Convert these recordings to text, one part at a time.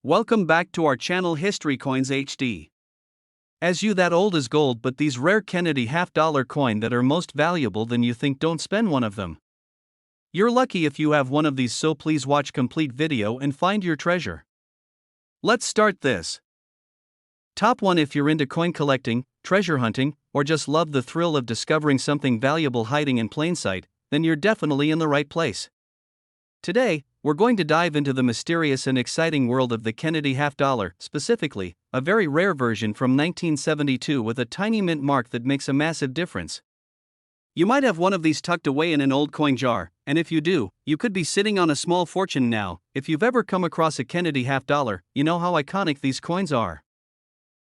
Welcome back to our channel History Coins HD. As you that old as gold, but these rare Kennedy half-dollar coin that are most valuable than you think, don't spend one of them. You're lucky if you have one of these, so please watch complete video and find your treasure. Let's start this. Top 1. If you're into coin collecting, treasure hunting, or just love the thrill of discovering something valuable hiding in plain sight, then you're definitely in the right place. Today, we're going to dive into the mysterious and exciting world of the Kennedy half-dollar, specifically, a very rare version from 1972 with a tiny mint mark that makes a massive difference. You might have one of these tucked away in an old coin jar, and if you do, you could be sitting on a small fortune now. If you've ever come across a Kennedy half-dollar, you know how iconic these coins are.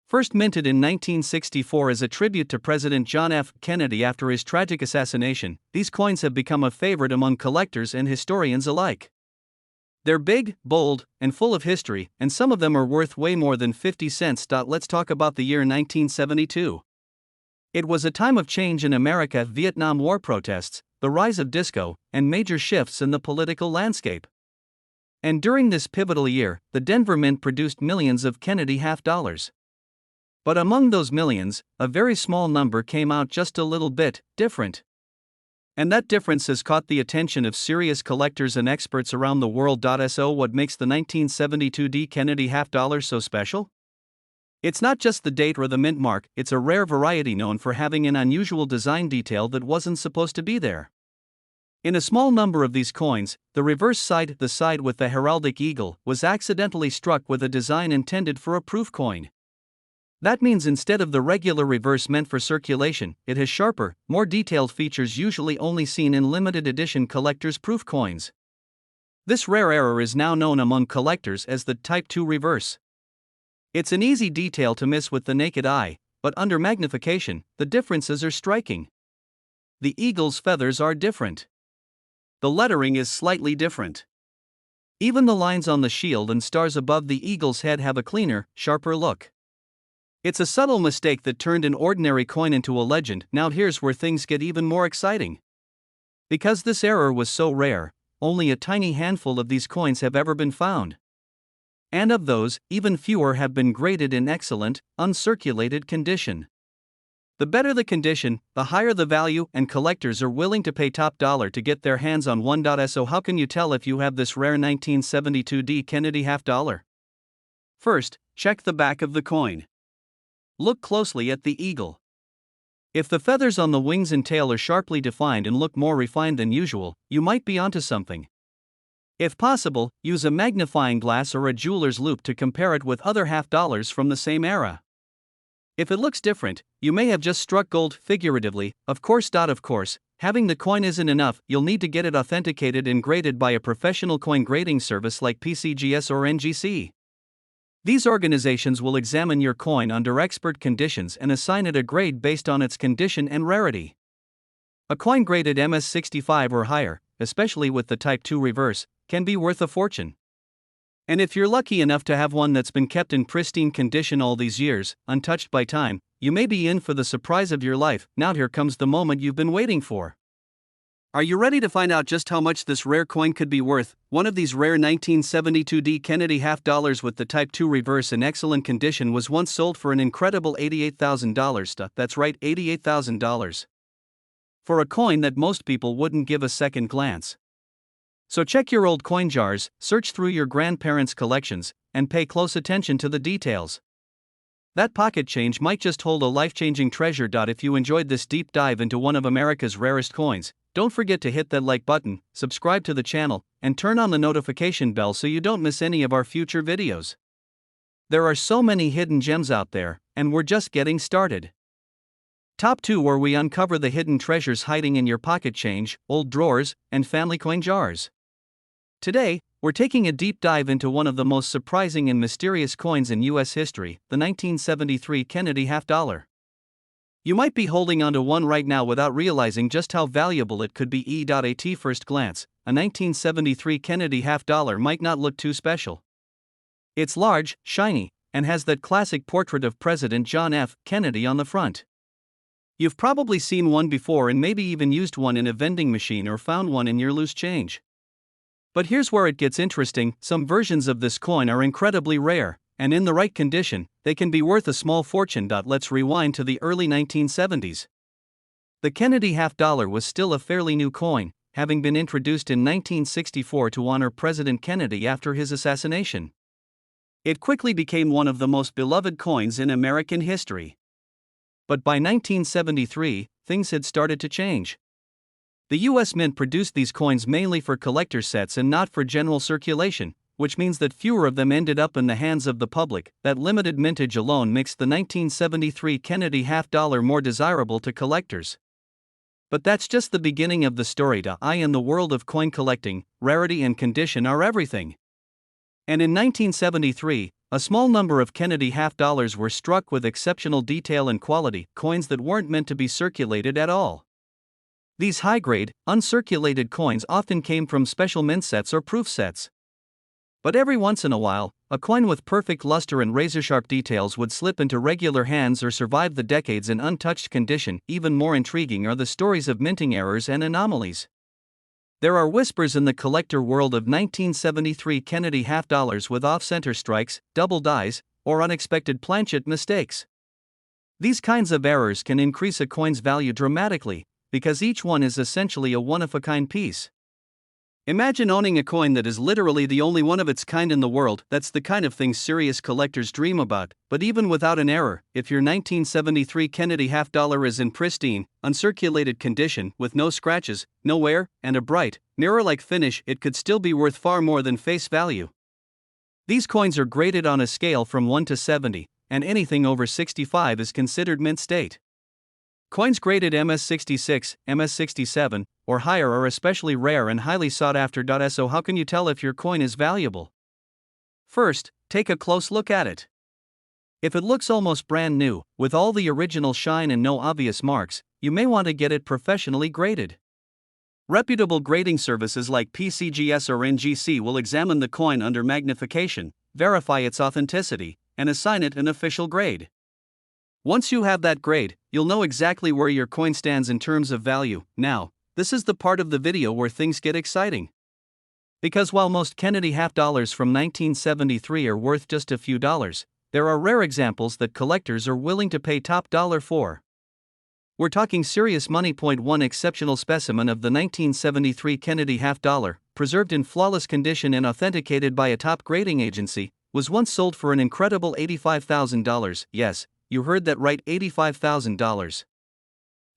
First minted in 1964 as a tribute to President John F. Kennedy after his tragic assassination, these coins have become a favorite among collectors and historians alike. They're big, bold, and full of history, and some of them are worth way more than 50 cents. Let's talk about the year 1972. It was a time of change in America: Vietnam War protests, the rise of disco, and major shifts in the political landscape. And during this pivotal year, the Denver Mint produced millions of Kennedy half-dollars. But among those millions, a very small number came out just a little bit different. And that difference has caught the attention of serious collectors and experts around the world. So what makes the 1972 Kennedy half-dollar so special? It's not just the date or the mint mark, it's a rare variety known for having an unusual design detail that wasn't supposed to be there. In a small number of these coins, the reverse side, the side with the heraldic eagle, was accidentally struck with a design intended for a proof coin. That means instead of the regular reverse meant for circulation, it has sharper, more detailed features usually only seen in limited edition collector's proof coins. This rare error is now known among collectors as the Type 2 reverse. It's an easy detail to miss with the naked eye, but under magnification, the differences are striking. The eagle's feathers are different. The lettering is slightly different. Even the lines on the shield and stars above the eagle's head have a cleaner, sharper look. It's a subtle mistake that turned an ordinary coin into a legend. Now here's where things get even more exciting. Because this error was so rare, only a tiny handful of these coins have ever been found. And of those, even fewer have been graded in excellent, uncirculated condition. The better the condition, the higher the value, and collectors are willing to pay top dollar to get their hands on one. So how can you tell if you have this rare 1972 Kennedy half-dollar? First, check the back of the coin. Look closely at the eagle. If the feathers on the wings and tail are sharply defined and look more refined than usual, you might be onto something. If possible, use a magnifying glass or a jeweler's loupe to compare it with other half-dollars from the same era. If it looks different, you may have just struck gold, figuratively, of course. Of course, having the coin isn't enough, you'll need to get it authenticated and graded by a professional coin grading service like PCGS or NGC. These organizations will examine your coin under expert conditions and assign it a grade based on its condition and rarity. A coin graded MS65 or higher, especially with the Type 2 reverse, can be worth a fortune. And if you're lucky enough to have one that's been kept in pristine condition all these years, untouched by time, you may be in for the surprise of your life. Now here comes the moment you've been waiting for. Are you ready to find out just how much this rare coin could be worth? One of these rare 1972 Kennedy half-dollars with the Type 2 reverse in excellent condition was once sold for an incredible $88,000. That's right, $88,000. For a coin that most people wouldn't give a second glance. So check your old coin jars, search through your grandparents' collections, and pay close attention to the details. That pocket change might just hold a life-changing treasure. If you enjoyed this deep dive into one of America's rarest coins, don't forget to hit that like button, subscribe to the channel, and turn on the notification bell so you don't miss any of our future videos. There are so many hidden gems out there, and we're just getting started. Top 2, where we uncover the hidden treasures hiding in your pocket change, old drawers, and family coin jars. Today, we're taking a deep dive into one of the most surprising and mysterious coins in U.S. history, the 1973 Kennedy half-dollar. You might be holding onto one right now without realizing just how valuable it could be. At first glance, a 1973 Kennedy half-dollar might not look too special. It's large, shiny, and has that classic portrait of President John F. Kennedy on the front. You've probably seen one before and maybe even used one in a vending machine or found one in your loose change. But here's where it gets interesting: some versions of this coin are incredibly rare, and in the right condition, they can be worth a small fortune. Let's rewind to the early 1970s. The Kennedy half-dollar was still a fairly new coin, having been introduced in 1964 to honor President Kennedy after his assassination. It quickly became one of the most beloved coins in American history. But by 1973, things had started to change. The U.S. Mint produced these coins mainly for collector sets and not for general circulation, which means that fewer of them ended up in the hands of the public. That limited mintage alone makes the 1973 Kennedy half-dollar more desirable to collectors. But that's just the beginning of the story. In the world of coin collecting, rarity and condition are everything. And in 1973, a small number of Kennedy half-dollars were struck with exceptional detail and quality, coins that weren't meant to be circulated at all. These high-grade, uncirculated coins often came from special mint sets or proof sets. But every once in a while, a coin with perfect luster and razor-sharp details would slip into regular hands or survive the decades in untouched condition. Even more intriguing are the stories of minting errors and anomalies. There are whispers in the collector world of 1973 Kennedy half-dollars with off-center strikes, double dies, or unexpected planchet mistakes. These kinds of errors can increase a coin's value dramatically, because each one is essentially a one-of-a-kind piece. Imagine owning a coin that is literally the only one of its kind in the world. That's the kind of thing serious collectors dream about. But even without an error, if your 1973 Kennedy half-dollar is in pristine, uncirculated condition, with no scratches, no wear, and a bright, mirror-like finish, it could still be worth far more than face value. These coins are graded on a scale from 1 to 70, and anything over 65 is considered mint state. Coins graded MS66, MS67, or higher are especially rare and highly sought after. So how can you tell if your coin is valuable? First, take a close look at it. If it looks almost brand new, with all the original shine and no obvious marks, you may want to get it professionally graded. Reputable grading services like PCGS or NGC will examine the coin under magnification, verify its authenticity, and assign it an official grade. Once you have that grade, you'll know exactly where your coin stands in terms of value. Now, this is the part of the video where things get exciting. Because while most Kennedy half-dollars from 1973 are worth just a few dollars, there are rare examples that collectors are willing to pay top dollar for. We're talking serious money. One exceptional specimen of the 1973 Kennedy half-dollar, preserved in flawless condition and authenticated by a top grading agency, was once sold for an incredible $85,000. Yes, you heard that right, $85,000.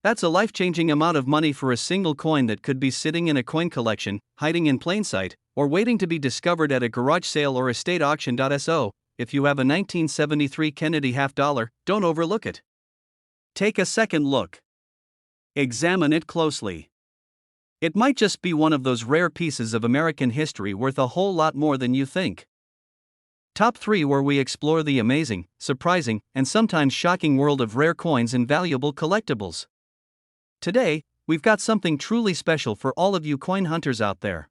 That's a life-changing amount of money for a single coin that could be sitting in a coin collection, hiding in plain sight, or waiting to be discovered at a garage sale or estate auction. So, if you have a 1973 Kennedy half-dollar, don't overlook it. Take a second look. Examine it closely. It might just be one of those rare pieces of American history worth a whole lot more than you think. Top 3, where we explore the amazing, surprising, and sometimes shocking world of rare coins and valuable collectibles. Today, we've got something truly special for all of you coin hunters out there.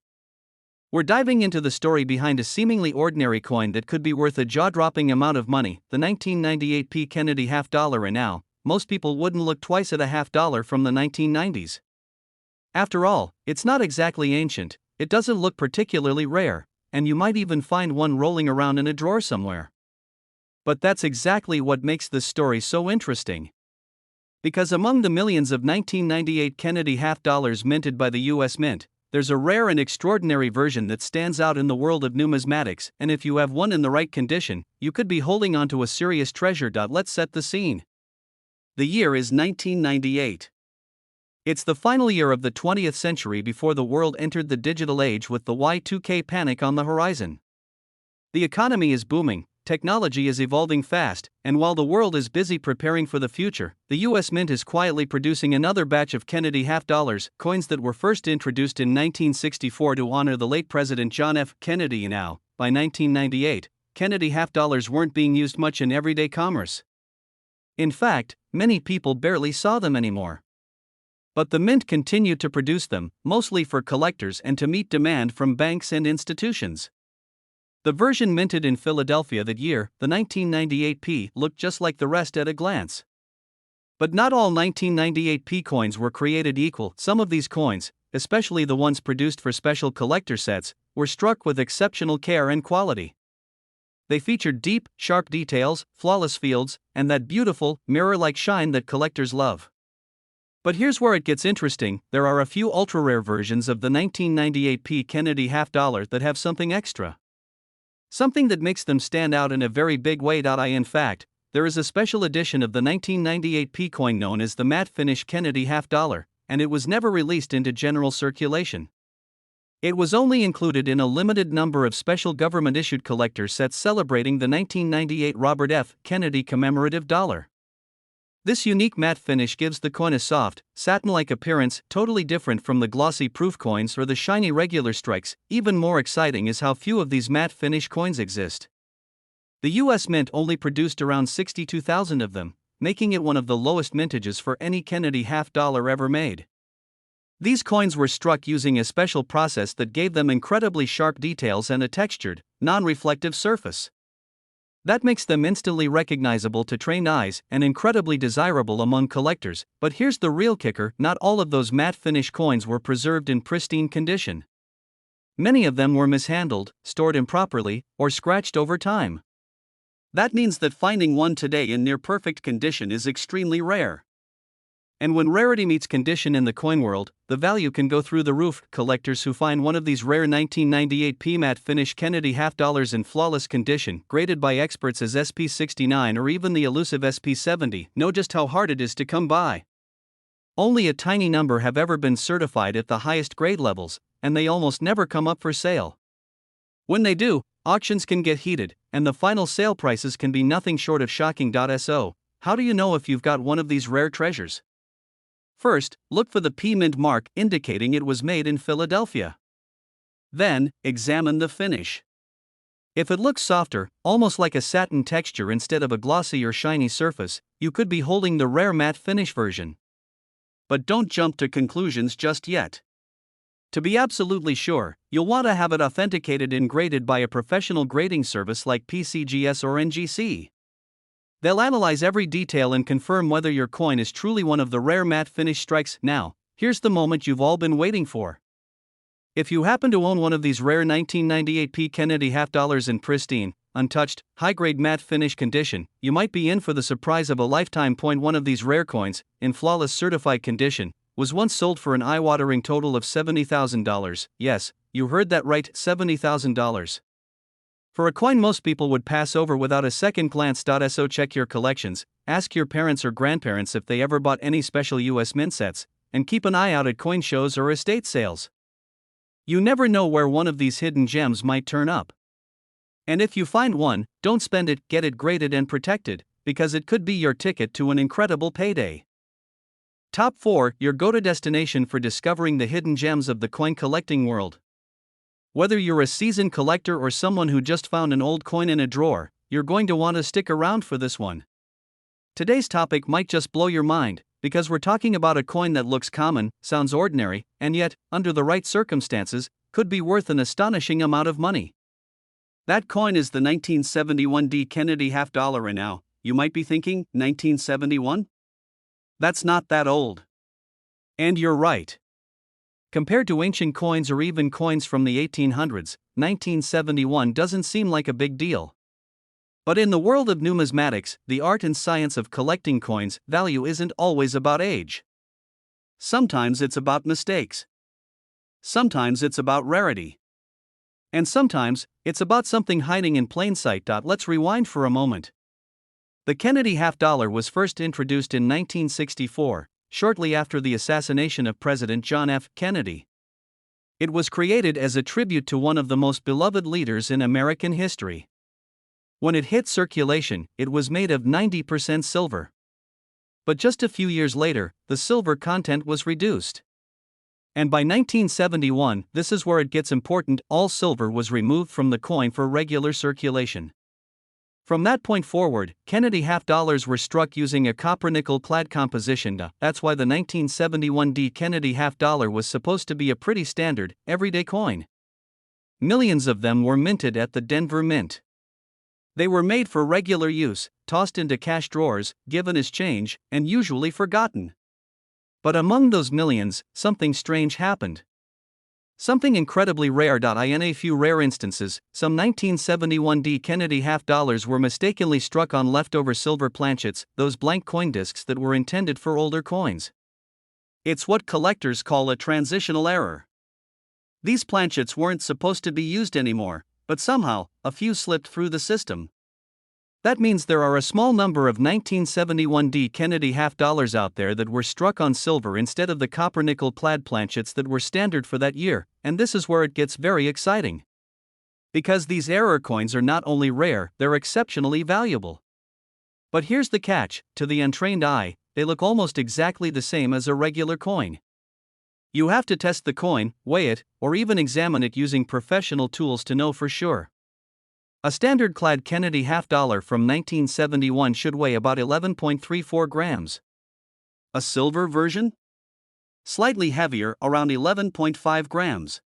We're diving into the story behind a seemingly ordinary coin that could be worth a jaw-dropping amount of money, the 1998 Kennedy half-dollar. And now, most people wouldn't look twice at a half-dollar from the 1990s. After all, it's not exactly ancient, it doesn't look particularly rare, and you might even find one rolling around in a drawer somewhere. But that's exactly what makes this story so interesting. Because among the millions of 1998 Kennedy half-dollars minted by the U.S. Mint, there's a rare and extraordinary version that stands out in the world of numismatics, and if you have one in the right condition, you could be holding onto a serious treasure. Let's set the scene. The year is 1998. It's the final year of the 20th century before the world entered the digital age with the Y2K panic on the horizon. The economy is booming, technology is evolving fast, and while the world is busy preparing for the future, the U.S. Mint is quietly producing another batch of Kennedy half-dollars, coins that were first introduced in 1964 to honor the late President John F. Kennedy. Now, by 1998, Kennedy half-dollars weren't being used much in everyday commerce. In fact, many people barely saw them anymore. But the Mint continued to produce them, mostly for collectors and to meet demand from banks and institutions. The version minted in Philadelphia that year, the 1998 P, looked just like the rest at a glance. But not all 1998 P coins were created equal. Some of these coins, especially the ones produced for special collector sets, were struck with exceptional care and quality. They featured deep, sharp details, flawless fields, and that beautiful, mirror-like shine that collectors love. But here's where it gets interesting: there are a few ultra-rare versions of the 1998p Kennedy half-dollar that have something extra. Something that makes them stand out in a very big way. In fact, there is a special edition of the 1998p coin known as the matte finish Kennedy half-dollar, and it was never released into general circulation. It was only included in a limited number of special government-issued collector sets celebrating the 1998 Robert F. Kennedy commemorative dollar. This unique matte finish gives the coin a soft, satin-like appearance, totally different from the glossy proof coins or the shiny regular strikes. Even more exciting is how few of these matte finish coins exist. The U.S. Mint only produced around 62,000 of them, making it one of the lowest mintages for any Kennedy half-dollar ever made. These coins were struck using a special process that gave them incredibly sharp details and a textured, non-reflective surface. That makes them instantly recognizable to trained eyes and incredibly desirable among collectors. But here's the real kicker: not all of those matte finish coins were preserved in pristine condition. Many of them were mishandled, stored improperly, or scratched over time. That means that finding one today in near-perfect condition is extremely rare. And when rarity meets condition in the coin world, the value can go through the roof. Collectors who find one of these rare 1998p matte finish Kennedy half-dollars in flawless condition, graded by experts as SP69 or even the elusive SP70, know just how hard it is to come by. Only a tiny number have ever been certified at the highest grade levels, and they almost never come up for sale. When they do, auctions can get heated, and the final sale prices can be nothing short of shocking. So, how do you know if you've got one of these rare treasures? First, look for the P Mint mark indicating it was made in Philadelphia. Then, examine the finish. If it looks softer, almost like a satin texture instead of a glossy or shiny surface, you could be holding the rare matte finish version. But don't jump to conclusions just yet. To be absolutely sure, you'll want to have it authenticated and graded by a professional grading service like PCGS or NGC. They'll analyze every detail and confirm whether your coin is truly one of the rare matte finish strikes. Now, here's the moment you've all been waiting for. If you happen to own one of these rare 1998p Kennedy half-dollars in pristine, untouched, high-grade matte finish condition, you might be in for the surprise of a lifetime. One of these rare coins, in flawless certified condition, was once sold for an eye-watering total of $70,000. Yes, you heard that right, $70,000. For a coin most people would pass over without a second glance. So check your collections, ask your parents or grandparents if they ever bought any special US Mint sets, and keep an eye out at coin shows or estate sales. You never know where one of these hidden gems might turn up. And if you find one, don't spend it, get it graded and protected, because it could be your ticket to an incredible payday. Top 4, your go-to destination for discovering the hidden gems of the coin collecting world. Whether you're a seasoned collector or someone who just found an old coin in a drawer, you're going to want to stick around for this one. Today's topic might just blow your mind, because we're talking about a coin that looks common, sounds ordinary, and yet, under the right circumstances, could be worth an astonishing amount of money. That coin is the 1971D Kennedy half-dollar. And now, you might be thinking, 1971? That's not that old. And you're right. Compared to ancient coins or even coins from the 1800s, 1971 doesn't seem like a big deal. But in the world of numismatics, the art and science of collecting coins, value isn't always about age. Sometimes it's about mistakes. Sometimes it's about rarity. And sometimes, it's about something hiding in plain sight. Let's rewind for a moment. The Kennedy half-dollar was first introduced in 1964. Shortly after the assassination of President John F. Kennedy. It was created as a tribute to one of the most beloved leaders in American history. When it hit circulation, it was made of 90% silver. But just a few years later, the silver content was reduced. And by 1971, this is where it gets important, all silver was removed from the coin for regular circulation. From that point forward, Kennedy half-dollars were struck using a copper-nickel clad composition. That's why the 1971D Kennedy half-dollar was supposed to be a pretty standard, everyday coin. Millions of them were minted at the Denver Mint. They were made for regular use, tossed into cash drawers, given as change, and usually forgotten. But among those millions, something strange happened. Something incredibly rare. In a few rare instances, some 1971 Kennedy half dollars were mistakenly struck on leftover silver planchets, those blank coin discs that were intended for older coins. It's what collectors call a transitional error. These planchets weren't supposed to be used anymore, but somehow, a few slipped through the system. That means there are a small number of 1971 Kennedy half dollars out there that were struck on silver instead of the copper nickel plaid planchets that were standard for that year, and this is where it gets very exciting. Because these error coins are not only rare, they're exceptionally valuable. But here's the catch: to the untrained eye, they look almost exactly the same as a regular coin. You have to test the coin, weigh it, or even examine it using professional tools to know for sure. A standard clad Kennedy half dollar from 1971 should weigh about 11.34 grams. A silver version? Slightly heavier, around 11.5 grams.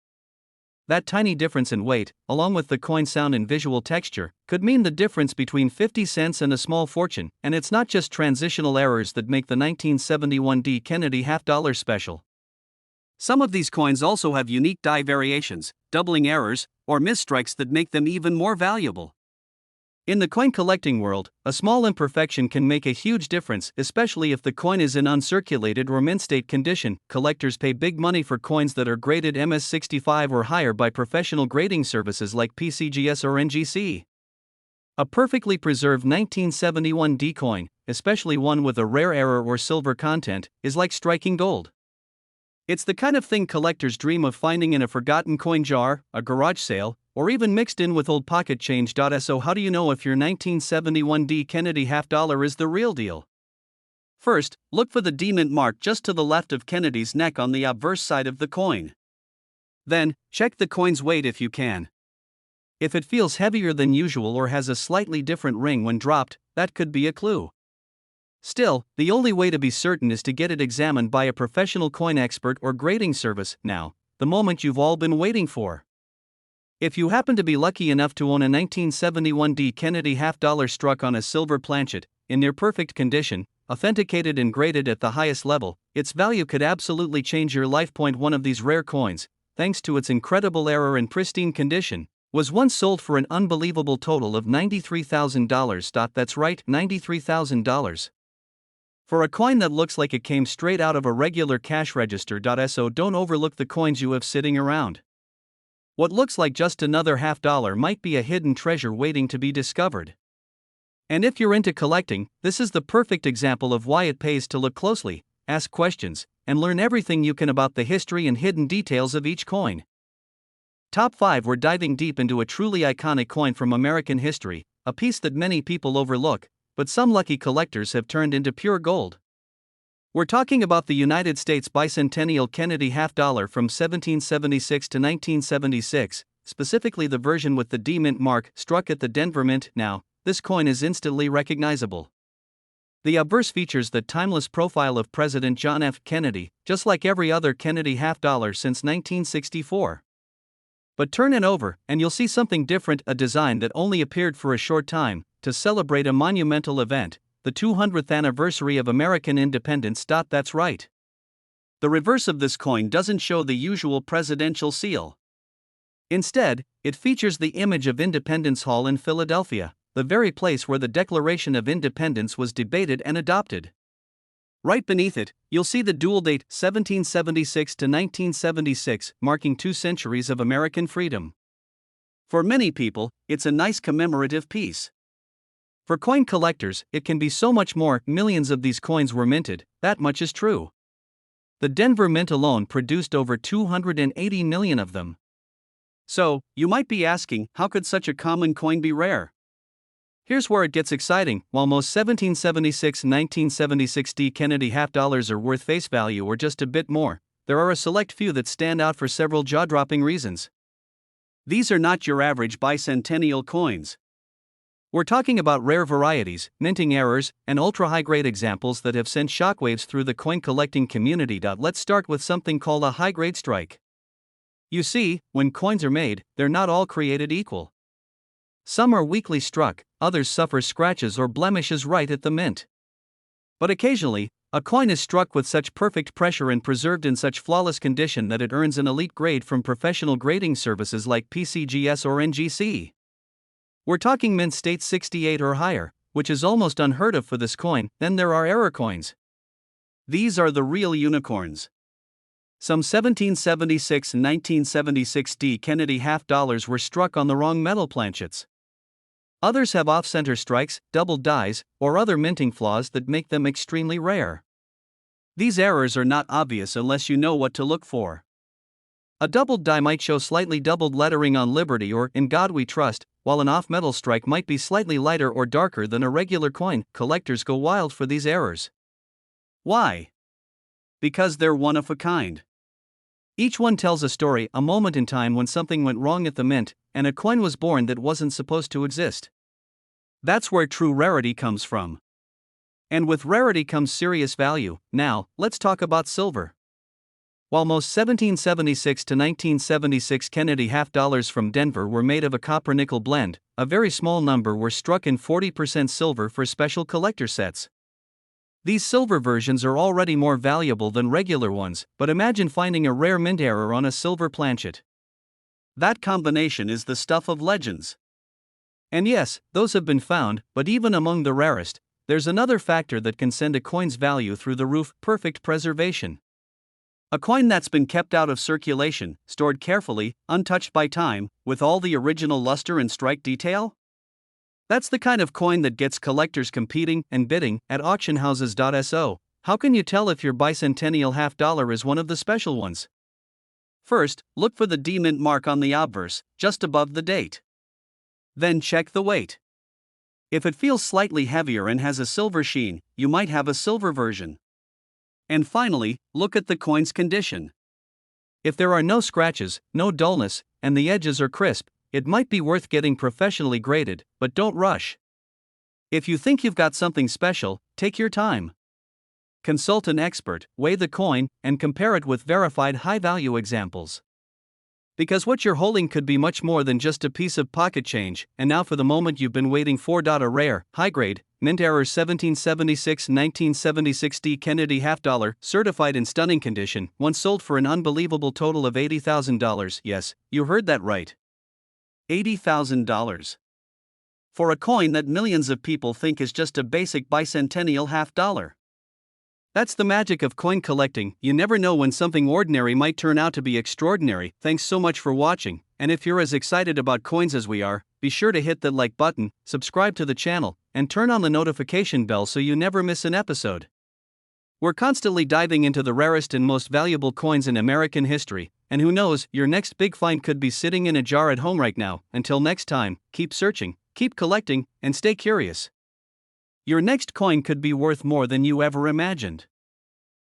That tiny difference in weight, along with the coin sound and visual texture, could mean the difference between 50 cents and a small fortune, and it's not just transitional errors that make the 1971 Kennedy half dollar special. Some of these coins also have unique die variations, doubling errors, or misstrikes that make them even more valuable. In the coin collecting world, a small imperfection can make a huge difference, especially if the coin is in uncirculated or mint state condition. Collectors pay big money for coins that are graded MS65 or higher by professional grading services like PCGS or NGC. A perfectly preserved 1971 coin, especially one with a rare error or silver content, is like striking gold. It's the kind of thing collectors dream of finding in a forgotten coin jar, a garage sale, or even mixed in with old pocket change. So how do you know if your 1971 Kennedy half dollar is the real deal? First, look for the D mint mark just to the left of Kennedy's neck on the obverse side of the coin. Then, check the coin's weight if you can. If it feels heavier than usual or has a slightly different ring when dropped, that could be a clue. Still, the only way to be certain is to get it examined by a professional coin expert or grading service. Now, the moment you've all been waiting for. If you happen to be lucky enough to own a 1971 Kennedy half dollar struck on a silver planchet, in near perfect condition, authenticated and graded at the highest level, its value could absolutely change your life. One of these rare coins, thanks to its incredible error and pristine condition, was once sold for an unbelievable total of $93,000. That's right, $93,000. For a coin that looks like it came straight out of a regular cash register. So don't overlook the coins you have sitting around. What looks like just another half dollar might be a hidden treasure waiting to be discovered. And if you're into collecting, this is the perfect example of why it pays to look closely, ask questions, and learn everything you can about the history and hidden details of each coin. Top 5. We're diving deep into a truly iconic coin from American history, a piece that many people overlook, but some lucky collectors have turned into pure gold. We're talking about the United States bicentennial Kennedy half dollar from 1776 to 1976, specifically the version with the D mint mark struck at the Denver Mint. Now, this coin is instantly recognizable. The obverse features the timeless profile of President John F. Kennedy, just like every other Kennedy half dollar since 1964. But turn it over, and you'll see something different, a design that only appeared for a short time, to celebrate a monumental event, the 200th anniversary of American independence. That's right. The reverse of this coin doesn't show the usual presidential seal. Instead, it features the image of Independence Hall in Philadelphia, the very place where the Declaration of Independence was debated and adopted. Right beneath it, you'll see the dual date 1776 to 1976, marking 2 centuries of American freedom. For many people, it's a nice commemorative piece. For coin collectors, it can be so much more. Millions of these coins were minted, that much is true. The Denver Mint alone produced over 280 million of them. So, you might be asking, how could such a common coin be rare? Here's where it gets exciting. While most 1776 and 1976 Kennedy half dollars are worth face value or just a bit more, there are a select few that stand out for several jaw-dropping reasons. These are not your average bicentennial coins. We're talking about rare varieties, minting errors, and ultra-high-grade examples that have sent shockwaves through the coin collecting community. Let's start with something called a high-grade strike. You see, when coins are made, they're not all created equal. Some are weakly struck, others suffer scratches or blemishes right at the mint. But occasionally, a coin is struck with such perfect pressure and preserved in such flawless condition that it earns an elite grade from professional grading services like PCGS or NGC. We're talking mint state 68 or higher, which is almost unheard of for this coin. Then there are error coins. These are the real unicorns. Some 1776 and 1976 D. Kennedy half dollars were struck on the wrong metal planchets. Others have off-center strikes, doubled dies, or other minting flaws that make them extremely rare. These errors are not obvious unless you know what to look for. A doubled die might show slightly doubled lettering on Liberty or In God We Trust, while an off-metal strike might be slightly lighter or darker than a regular coin. Collectors go wild for these errors. Why? Because they're one of a kind. Each one tells a story, a moment in time when something went wrong at the mint, and a coin was born that wasn't supposed to exist. That's where true rarity comes from. And with rarity comes serious value. Now, let's talk about silver. While most 1776 to 1976 Kennedy half dollars from Denver were made of a copper-nickel blend, a very small number were struck in 40% silver for special collector sets. These silver versions are already more valuable than regular ones, but imagine finding a rare mint error on a silver planchet. That combination is the stuff of legends. And yes, those have been found, but even among the rarest, there's another factor that can send a coin's value through the roof: perfect preservation. A coin that's been kept out of circulation, stored carefully, untouched by time, with all the original luster and strike detail? That's the kind of coin that gets collectors competing and bidding at auctionhouses.so. How can you tell if your bicentennial half dollar is one of the special ones? First, look for the D mint mark on the obverse, just above the date. Then check the weight. If it feels slightly heavier and has a silver sheen, you might have a silver version. And finally, look at the coin's condition. If there are no scratches, no dullness, and the edges are crisp, it might be worth getting professionally graded, but don't rush. If you think you've got something special, take your time. Consult an expert, weigh the coin, and compare it with verified high-value examples. Because what you're holding could be much more than just a piece of pocket change. And now for the moment you've been waiting for. A rare, high-grade, mint error 1776-1976 D. Kennedy half dollar, certified in stunning condition, once sold for an unbelievable total of $80,000. Yes, you heard that right. $80,000. For a coin that millions of people think is just a basic bicentennial half dollar. That's the magic of coin collecting. You never know when something ordinary might turn out to be extraordinary. Thanks so much for watching, and if you're as excited about coins as we are, be sure to hit that like button, subscribe to the channel, and turn on the notification bell so you never miss an episode. We're constantly diving into the rarest and most valuable coins in American history, and who knows, your next big find could be sitting in a jar at home right now. Until next time, keep searching, keep collecting, and stay curious. Your next coin could be worth more than you ever imagined.